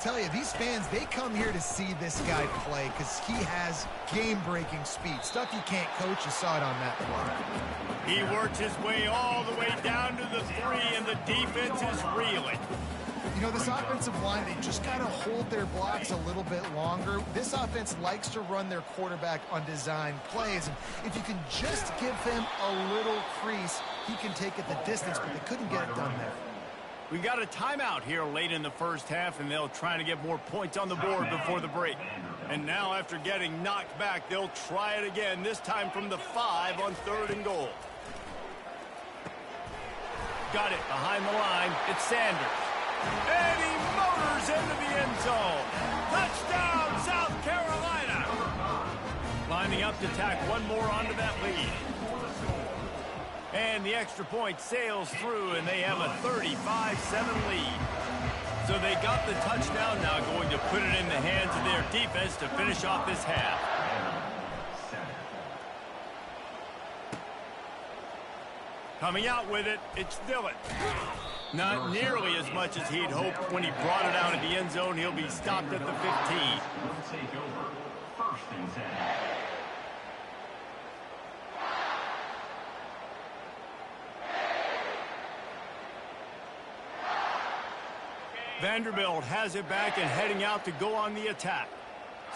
Tell you, these fans, they come here to see this guy play because he has game-breaking speed. Stuff you can't coach. You saw it on that play. He works his way all the way down to the 3, and the defense is reeling. You know, this offensive line, they just got to hold their blocks a little bit longer. This offense likes to run their quarterback on design plays. And if you can just give him a little crease, he can take it the distance, but they couldn't get it done there. We got a timeout here late in the first half, and they'll try to get more points on the board before the break. And now, after getting knocked back, they'll try it again, this time from the 5 on 3rd and goal. Got it behind the line. It's Sanders. And he motors into the end zone. Touchdown, South Carolina. Lining up to tack one more onto that lead. And the extra point sails through, and they have a 35-7 lead. So they got the touchdown, now going to put it in the hands of their defense to finish off this half. Coming out with it, it's Dillon. Not nearly as much as he'd hoped when he brought it out of the end zone. He'll be stopped at the 15. Vanderbilt has it back and heading out to go on the attack.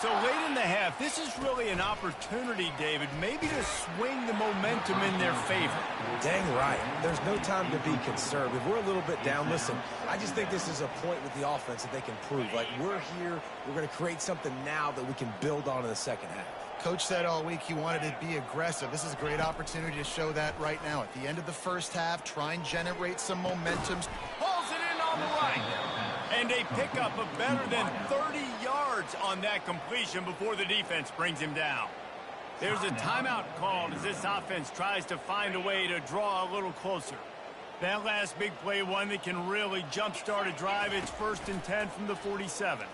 So late in the half, this is really an opportunity, David, maybe to swing the momentum in their favor. Dang right. There's no time to be concerned. If we're a little bit down, listen, I just think this is a point with the offense that they can prove. Like, we're here, we're going to create something now that we can build on in the second half. Coach said all week he wanted to be aggressive. This is a great opportunity to show that right now. At the end of the first half, try and generate some momentum. Pulls it in on the right. And a pickup of better than 30 yards on that completion before the defense brings him down. There's a timeout called as this offense tries to find a way to draw a little closer. That last big play, one that can really jumpstart a drive. It's 1st and 10 from the 47.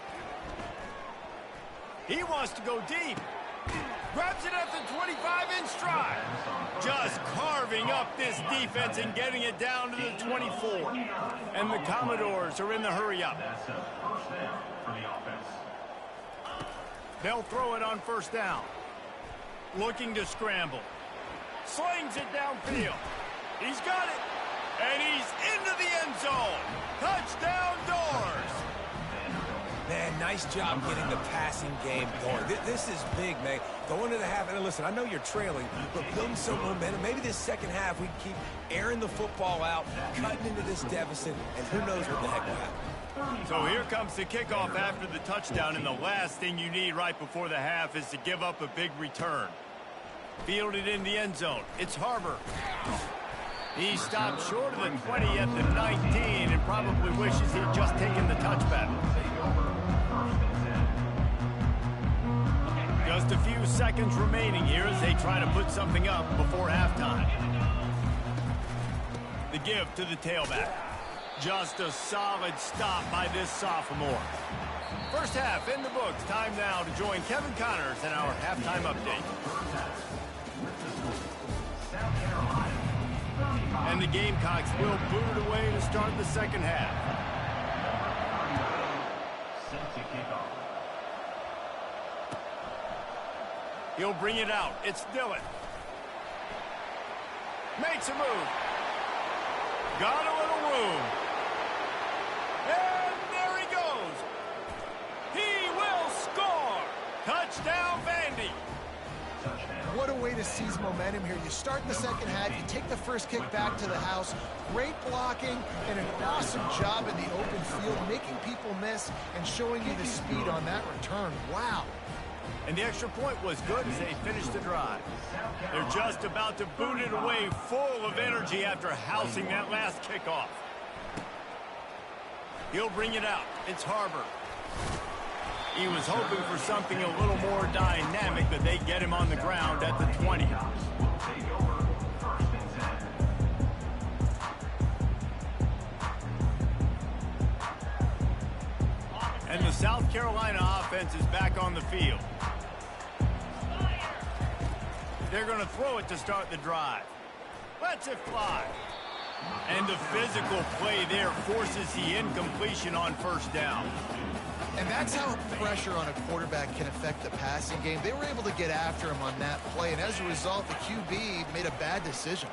He wants to go deep. Grabs it at the 25 in stride. Just carving up this defense and getting it down to the 24. And the Commodores are in the hurry up. They'll throw it on 1st down. Looking to scramble. Slings it downfield. He's got it. And he's into the end zone. Touchdown Doors. Man, nice job getting the passing game going. This is big, man. Going to the half, and listen, I know you're trailing, but building some momentum. Maybe this second half we keep airing the football out, cutting into this deficit, and who knows what the heck will happen. So here comes the kickoff after the touchdown, and the last thing you need right before the half is to give up a big return. Fielded in the end zone. It's Harbor. He stopped short of the 20 at the 19 and probably wishes he'd just taken the touchback. Just a few seconds remaining here as they try to put something up before halftime. The give to the tailback. Just a solid stop by this sophomore. First half in the books. Time now to join Kevin Connors in our halftime update. And the Gamecocks will boot it away to start the second half. He'll bring it out. It's Dillon. Makes a move. Got a little room. And there he goes. He will score. Touchdown, Vandy. What a way to seize momentum here. You start in the second half, you take the first kick back to the house. Great blocking and an awesome job in the open field, making people miss and showing you the speed on that return. Wow. And the extra point was good as they finished the drive. They're just about to boot it away full of energy after housing that last kickoff. He'll bring it out. It's Harbor. He was hoping for something a little more dynamic, but they get him on the ground at the 20. And the South Carolina offense is back on the field. They're going to throw it to start the drive. Lets it fly. And the physical play there forces the incompletion on 1st down. That's how pressure on a quarterback can affect the passing game. They were able to get after him on that play, and as a result, the QB made a bad decision,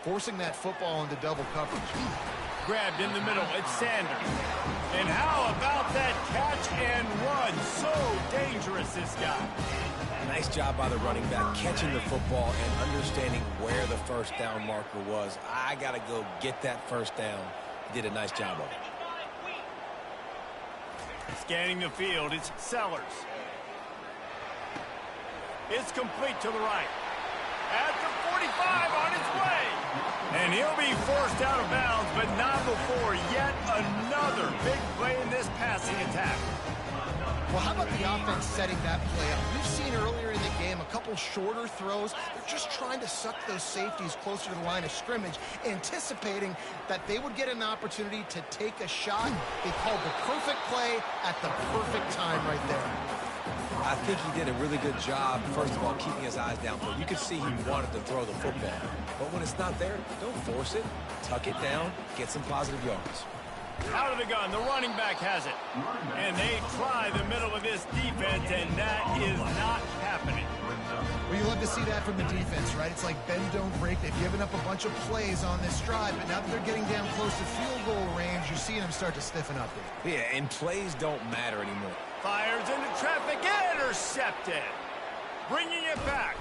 forcing that football into double coverage. Grabbed in the middle, it's Sanders. And how about that catch and run? So dangerous, this guy. Nice job by the running back, catching the football and understanding where the first down marker was. I got to go get that first down. He did a nice job of it. Scanning the field, it's Sellers. It's complete to the right. At the 45 on its way. And he'll be forced out of bounds, but not before yet another big play in this passing attack. Well, how about the offense setting that play up? We've seen earlier in the game a couple shorter throws. They're just trying to suck those safeties closer to the line of scrimmage, anticipating that they would get an opportunity to take a shot. They called the perfect play at the perfect time right there. I think he did a really good job, first of all, keeping his eyes downfield. You could see he wanted to throw the football. But when it's not there, don't force it. Tuck it down, get some positive yards. Out of the gun, the running back has it. And they try the middle of this defense, and that is not happening. Well, you love to see that from the defense, right? It's like bend, don't break. They've given up a bunch of plays on this drive, but now that they're getting down close to field goal range, you're seeing them start to stiffen up there. Yeah, and plays don't matter anymore. Fires into traffic, intercepted. Bringing it back.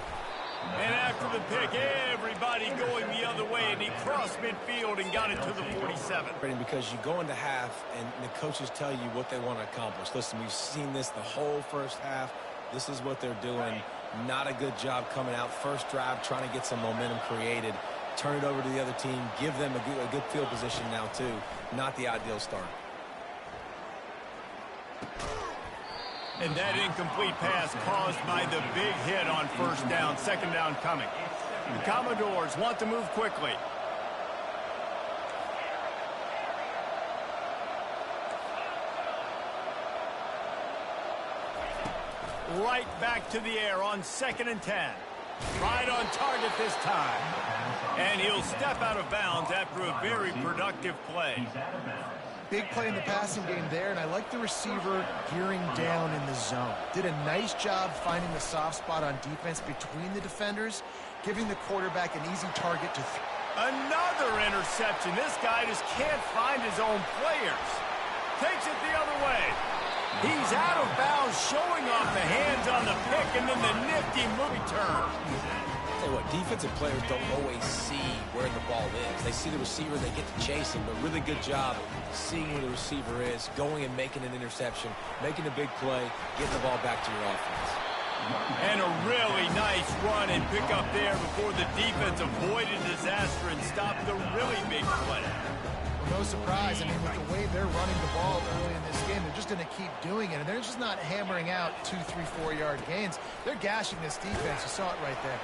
And after the pick, everybody going the other way, and he crossed midfield and got it to the 47. Because you go into half, and the coaches tell you what they want to accomplish. Listen, we've seen this the whole first half. This is what they're doing. Not a good job coming out. First drive, trying to get some momentum created. Turn it over to the other team. Give them a good field position now, too. Not the ideal start. And that incomplete pass caused by the big hit on first down. Second down coming. The Commodores want to move quickly. Right back to the air on 2nd and 10. Right on target this time. And he'll step out of bounds after a very productive play. Big play in the passing game there, and I like the receiver gearing down in the zone. Did a nice job finding the soft spot on defense between the defenders, giving the quarterback an easy target to throw. Another interception. This guy just can't find his own players. Takes it the other way. He's out of bounds, showing off the hands on the pick, and then the nifty movie turn. Tell you what, defensive players don't always see where the ball is. They see the receiver, they get to chase him, but really good job seeing where the receiver is, going and making an interception, making a big play, getting the ball back to your offense. And a really nice run and pick up there before the defense avoided disaster and stopped the really big play. Well, no surprise. I mean, with the way they're running the ball early in this game, they're just going to keep doing it. And they're just not hammering out 2, 3, 4-yard gains. They're gashing this defense. You saw it right there.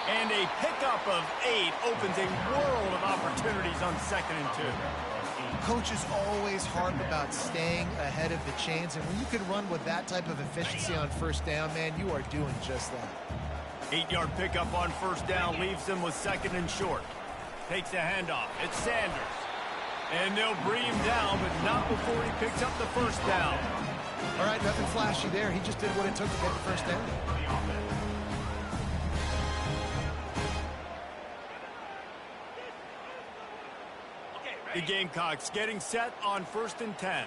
And a pickup of 8 opens a world of opportunities on 2nd and 2. Coaches always harp about staying ahead of the chains, and when you can run with that type of efficiency on first down, man, you are doing just that. 8-yard pickup on first down leaves them with 2nd and short. Takes the handoff. It's Sanders. And they'll bring him down, but not before he picks up the first down. All right, nothing flashy there. He just did what it took to get the first down. The Gamecocks getting set on 1st and 10.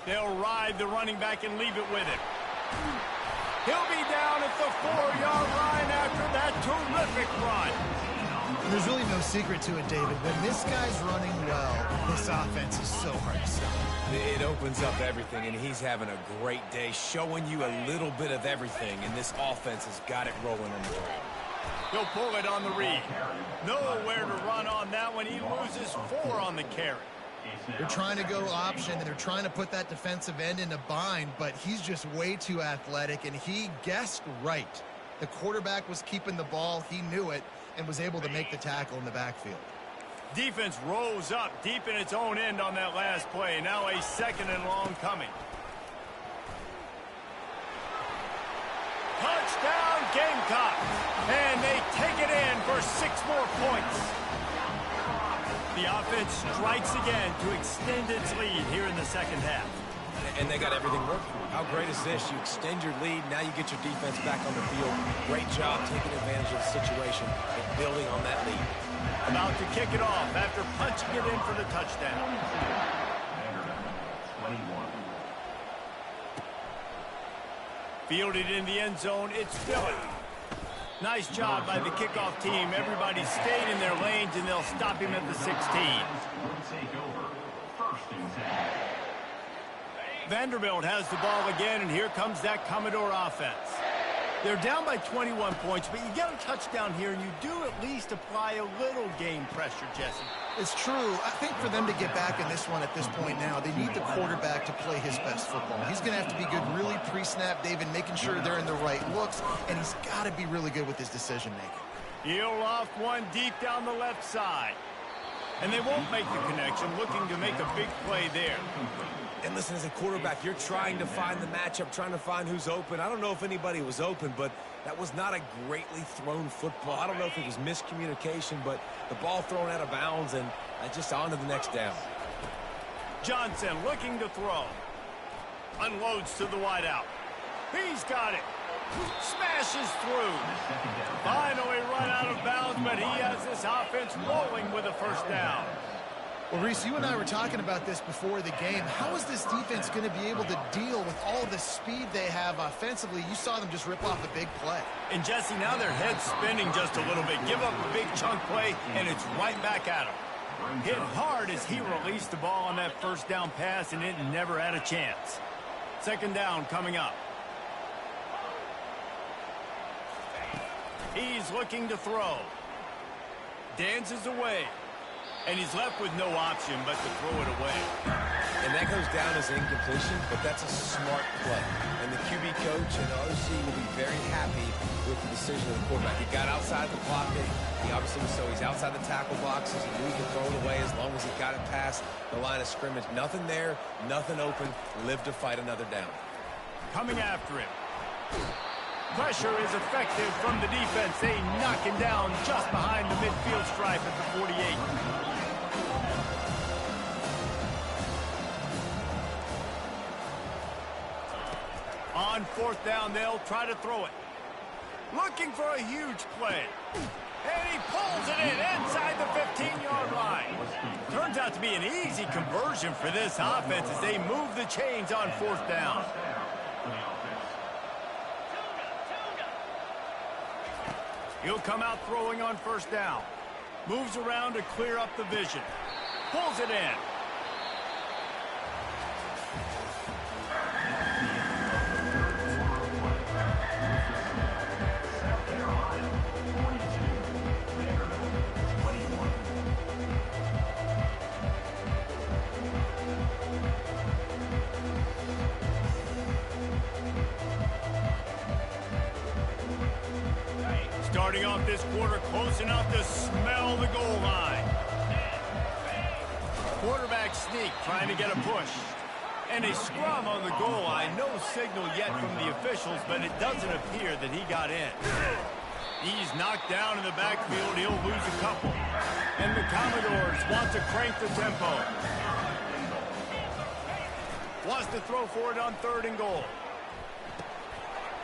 They'll ride the running back and leave it with him. He'll be down at the 4-yard line after that terrific run. There's really no secret to it, David. When this guy's running well, this offense is so hard to stop. It opens up everything, and he's having a great day, showing you a little bit of everything, and this offense has got it rolling on the ground. He'll pull it on the read. Nowhere to run on that one. He loses 4 on the carry. They're trying to go option, and they're trying to put that defensive end in a bind, but he's just way too athletic, and he guessed right. The quarterback was keeping the ball. He knew it and was able to make the tackle in the backfield. Defense rose up deep in its own end on that last play. Now a 2nd and long coming. Touchdown Gamecocks, and they take it in for 6 more points. The offense strikes again to extend its lead here in the second half. And they got everything working. How great is this? You extend your lead, now you get your defense back on the field. Great job taking advantage of the situation and building on that lead. About to kick it off after punching it in for the touchdown. Fielded in the end zone, it's Philly. Nice job by the kickoff team. Everybody stayed in their lanes, and they'll stop him at the 16. Vanderbilt has the ball again, and here comes that Commodore offense. They're down by 21 points, but you get a touchdown here, and you do at least apply a little game pressure, Jesse. It's true. I think for them to get back in this one at this point now, they need the quarterback to play his best football. He's going to have to be good really pre-snap, David, making sure they're in the right looks, and he's got to be really good with his decision-making. He'll loft one deep down the left side. And they won't make the connection, looking to make a big play there. And listen, as a quarterback, you're trying to find the matchup, trying to find who's open. I don't know if anybody was open, but that was not a greatly thrown football. I don't know if it was miscommunication, but the ball thrown out of bounds and just on to the next down. Johnson looking to throw. Unloads to the wideout. He's got it. Smashes through. Finally run out of bounds, but he has this offense rolling with a first down. Well, Reese, you and I were talking about this before the game. How is this defense going to be able to deal with all the speed they have offensively? You saw them just rip off a big play. And, Jesse, now their head's spinning just a little bit. Give up a big chunk play, and it's right back at him. Hit hard as he released the ball on that first down pass, and it never had a chance. Second down coming up. He's looking to throw. Dances away. And he's left with no option but to throw it away. And that goes down as incompletion, but that's a smart play. And the QB coach and the OC will be very happy with the decision of the quarterback. He got outside the pocket. He obviously was so he's outside the tackle boxes. He knew he could throw it away as long as he got it past the line of scrimmage. Nothing there, nothing open. Live to fight another down. Coming after him. Pressure is effective from the defense. They knock him down just behind the midfield stripe at the 48. On fourth down, they'll try to throw it. Looking for a huge play. And he pulls it in inside the 15-yard line. Turns out to be an easy conversion for this offense as they move the chains on fourth down. He'll come out throwing on first down. Moves around to clear up the vision. Pulls it in. Starting off this quarter close enough to smell the goal line. Quarterback sneak trying to get a push. And a scrum on the goal line. No signal yet from the officials, but it doesn't appear that he got in. He's knocked down in the backfield. He'll lose a couple. And the Commodores want to crank the tempo. Wants to throw for it on third and goal.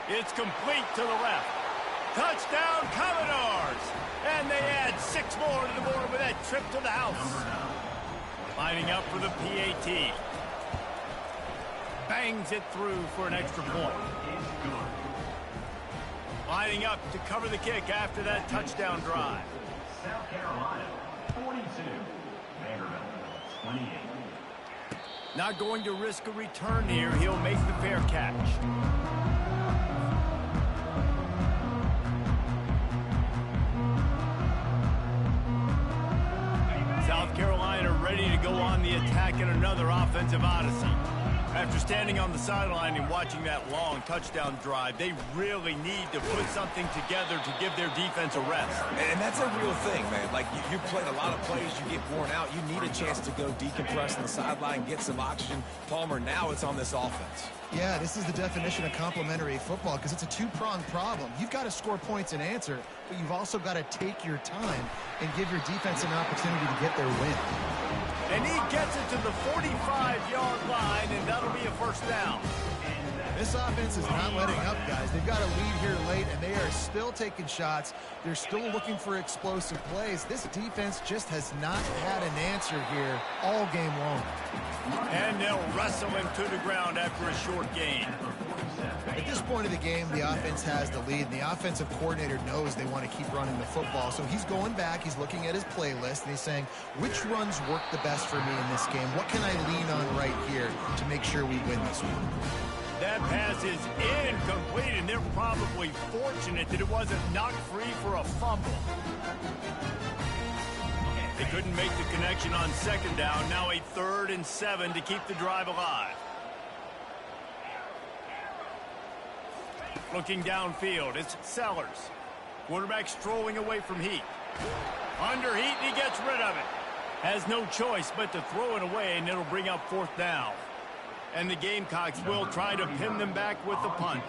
It's complete to the left. Touchdown, Commodores! And they add 6 more to the board with that trip to the house. Lining up for the PAT. Bangs it through for an extra point. Lining up to cover the kick after that touchdown drive. South Carolina, 42. Vanderbilt, 28. Not going to risk a return here. He'll make the fair catch. South Carolina ready to go on the attack in another offensive odyssey. After standing on the sideline and watching that long touchdown drive, they really need to put something together to give their defense a rest. And that's a real thing, man. Like, you played a lot of plays, you get worn out. You need a chance to go decompress on the sideline, get some oxygen. Palmer, now it's on this offense. Yeah, this is the definition of complementary football because it's a two-pronged problem. You've got to score points and answer, but you've also got to take your time and give your defense an opportunity to get their win. And he gets it to the 45-yard line, and that'll be a first down. This offense is not letting up, guys. They've got a lead here late, and they are still taking shots. They're still looking for explosive plays. This defense just has not had an answer here all game long. And they'll wrestle him to the ground after a short gain. At this point of the game, the offense has the lead, and the offensive coordinator knows they want to keep running the football. So he's going back, he's looking at his playlist, and he's saying, which runs work the best for me in this game? What can I lean on right here to make sure we win this one? That pass is incomplete, and they're probably fortunate that it wasn't knocked free for a fumble. They couldn't make the connection on second down. Now a 3rd and 7 to keep the drive alive. Looking downfield, it's Sellers. Quarterback strolling away from Heat. Under Heat, and he gets rid of it. Has no choice but to throw it away, and it'll bring up 4th down. And the Gamecocks will try to pin them back with the punt.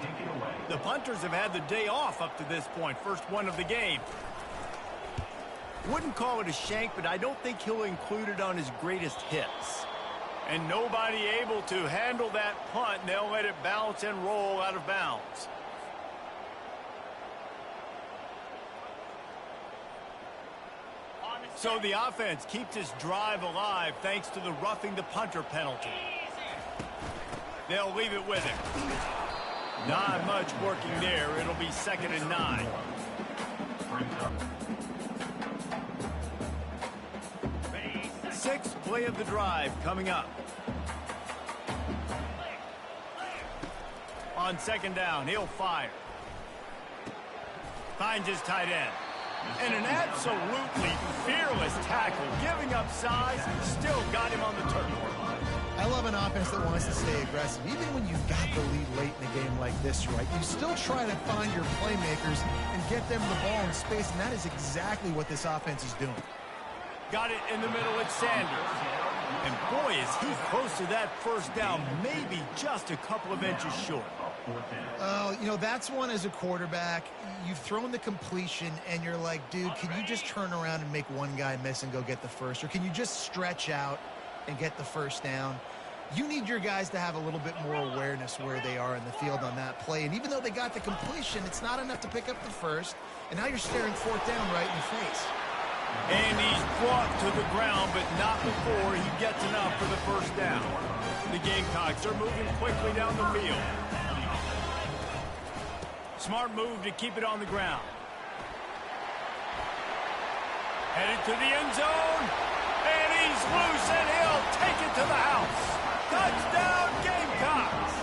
The punters have had the day off up to this point, first one of the game. Wouldn't call it a shank, but I don't think he'll include it on his greatest hits. And nobody able to handle that punt, and they'll let it bounce and roll out of bounds. So the offense keeps its drive alive thanks to the roughing the punter penalty. They'll leave it with him. Not much working there. It'll be 2nd and 9. Sixth play of the drive coming up. On 2nd down, he'll fire. Finds his tight end. And an absolutely fearless tackle, giving up size, still got him on the turf. I love an offense that wants to stay aggressive. Even when you've got the lead late in a game like this, right, you still try to find your playmakers and get them the ball in space, and that is exactly what this offense is doing. Got it in the middle at Sanders. And boy, is he close to that first down, maybe just a couple of inches short. You know, that's one as a quarterback. You've thrown the completion, and you're like, dude, can you just turn around and make one guy miss and go get the first? Or can you just stretch out and get the first down? You need your guys to have a little bit more awareness where they are in the field on that play. And even though they got the completion, it's not enough to pick up the first. And now you're staring 4th down right in the face. And he's brought to the ground, but not before he gets enough for the first down. The Gamecocks are moving quickly down the field. Smart move to keep it on the ground. Headed to the end zone. And he's loose, and he'll take it to the house. Touchdown, Gamecocks.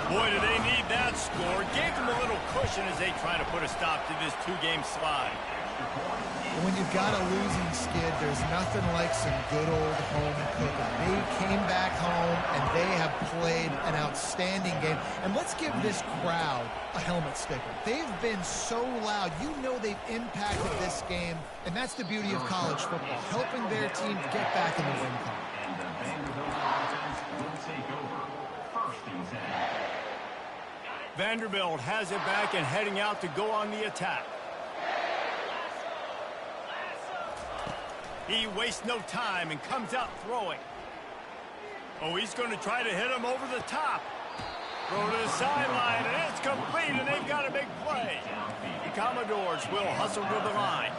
Boy, do they need that score. Gave them a little cushion as they try to put a stop to this 2-game slide. When you've got a losing skid, there's nothing like some good old home cooking. They came back home, and they have played an outstanding game. And let's give this crowd a helmet sticker. They've been so loud. You know they've impacted this game, and that's the beauty of college football, helping their team get back in the win column. And the Vanderbilt offense will take over. 1st and 10. Vanderbilt has it back and heading out to go on the attack. He wastes no time and comes out throwing. Oh, he's going to try to hit him over the top. Throw to the sideline, and it's complete, and they've got a big play. The Commodores will hustle to the line.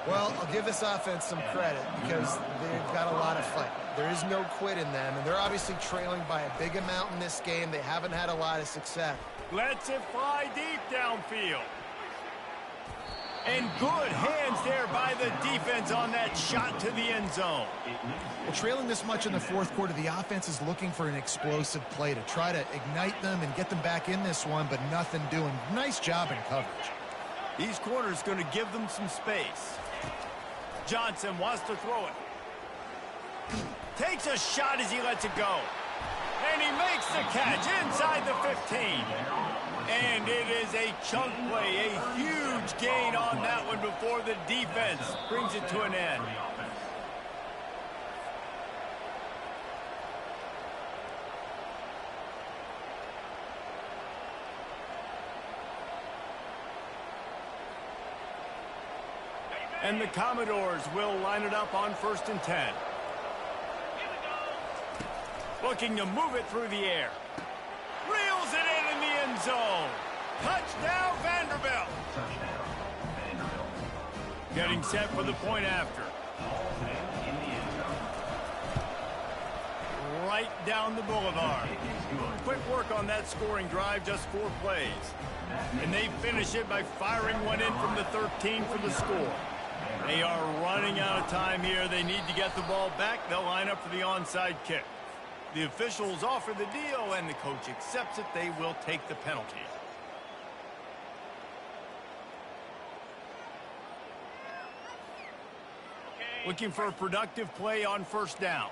Well, I'll give this offense some credit because they've got a lot of fight. There is no quit in them, and they're obviously trailing by a big amount in this game. They haven't had a lot of success. Lets it fly deep downfield. And good hands there by the defense on that shot to the end zone. Well, trailing this much in the 4th quarter, the offense is looking for an explosive play to try to ignite them and get them back in this one, but nothing doing. Nice job in coverage. These corners going to give them some space. Johnson wants to throw it. Takes a shot as he lets it go. And he makes the catch inside the 15. And it is a chunk play, a huge gain on that one before the defense brings it to an end. And the Commodores will line it up on 1st and 10. Looking to move it through the air. Reels it in the end zone. Touchdown, Vanderbilt. Touchdown, Vanderbilt. Getting set for the point after. In the end zone. Right down the boulevard. Quick work on that scoring drive, just 4 plays. And they finish it by firing one in from the 13 for the score. They are running out of time here. They need to get the ball back. They'll line up for the onside kick. The officials offer the deal, and the coach accepts it. They will take the penalty. Looking for a productive play on 1st down.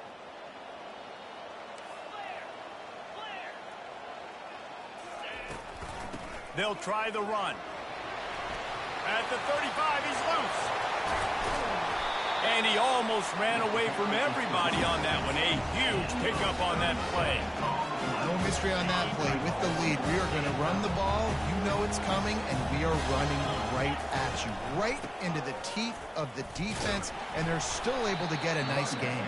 They'll try the run. At the 35, he's loose. And he almost ran away from everybody on that one. A huge pickup on that play. No mystery on that play. With the lead, we are going to run the ball. You know it's coming, and we are running right at you. Right into the teeth of the defense, and they're still able to get a nice gain.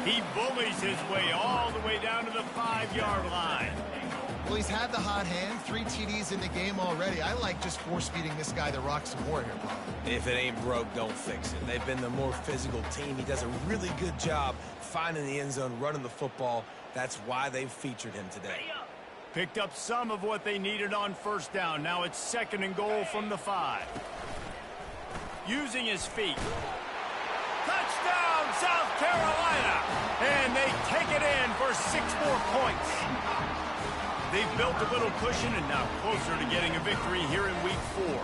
He bullies his way all the way down to the 5-yard line. Well, he's had the hot hand, 3 TDs in the game already. I like just force-feeding this guy the rock some more here, Bob. If it ain't broke, don't fix it. They've been the more physical team. He does a really good job finding the end zone, running the football. That's why they've featured him today. Picked up some of what they needed on 1st down. Now it's 2nd and goal from the 5. Using his feet. Touchdown, South Carolina! And they take it in for 6 more points. They've built a little cushion and now closer to getting a victory here in week 4.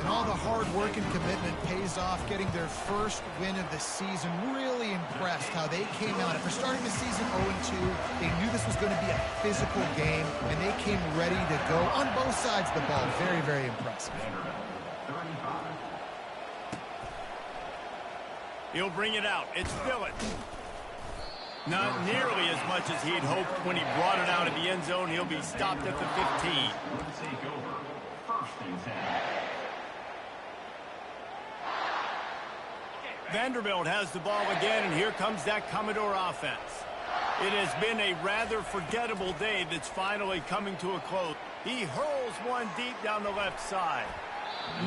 And all the hard work and commitment pays off, getting their first win of the season. Really impressed how they came out. After starting the season 0-2, they knew this was going to be a physical game, and they came ready to go on both sides of the ball. Very, very impressive. He'll bring it out. It's Phillips. Not nearly as much as he'd hoped when he brought it out of the end zone. He'll be stopped at the 15. Take over. 1st and 10. Vanderbilt has the ball again, and here comes that Commodore offense. It has been a rather forgettable day that's finally coming to a close. He hurls one deep down the left side.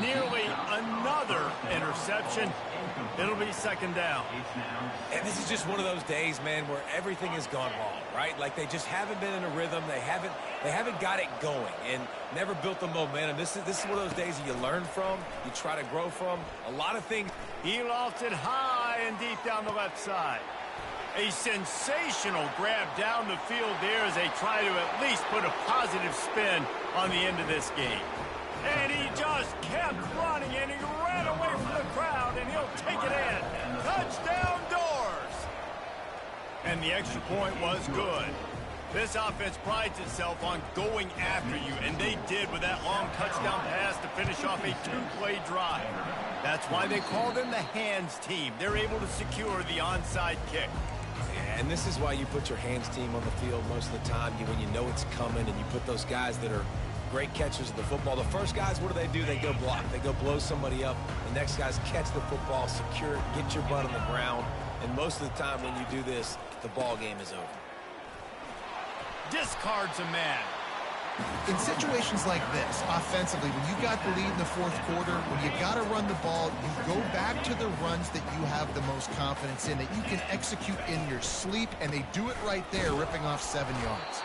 Nearly another interception. It'll be 2nd down. And this is just one of those days, man, where everything has gone wrong, right? Like they just haven't been in a rhythm. They haven't got it going and never built the momentum. This is one of those days that you learn from, you try to grow from. A lot of things. He lofts it high and deep down the left side. A sensational grab down the field there as they try to at least put a positive spin on the end of this game. And he just kept running, and he ran away from the crowd, and he'll take it in. Touchdown, Doors! And the extra point was good. This offense prides itself on going after you, and they did with that long touchdown pass to finish off a 2-play drive. That's why they call them the hands team. They're able to secure the onside kick. And this is why you put your hands team on the field most of the time, when you know it's coming, and you put those guys that are great catchers of the football. The first guys, what do? They go block. They go blow somebody up. The next guys catch the football, secure it, get your butt on the ground. And most of the time when you do this, the ball game is over. Discards a man. In situations like this, offensively, when you got the lead in the 4th quarter, when you got to run the ball, you go back to the runs that you have the most confidence in, that you can execute in your sleep, and they do it right there, ripping off 7 yards.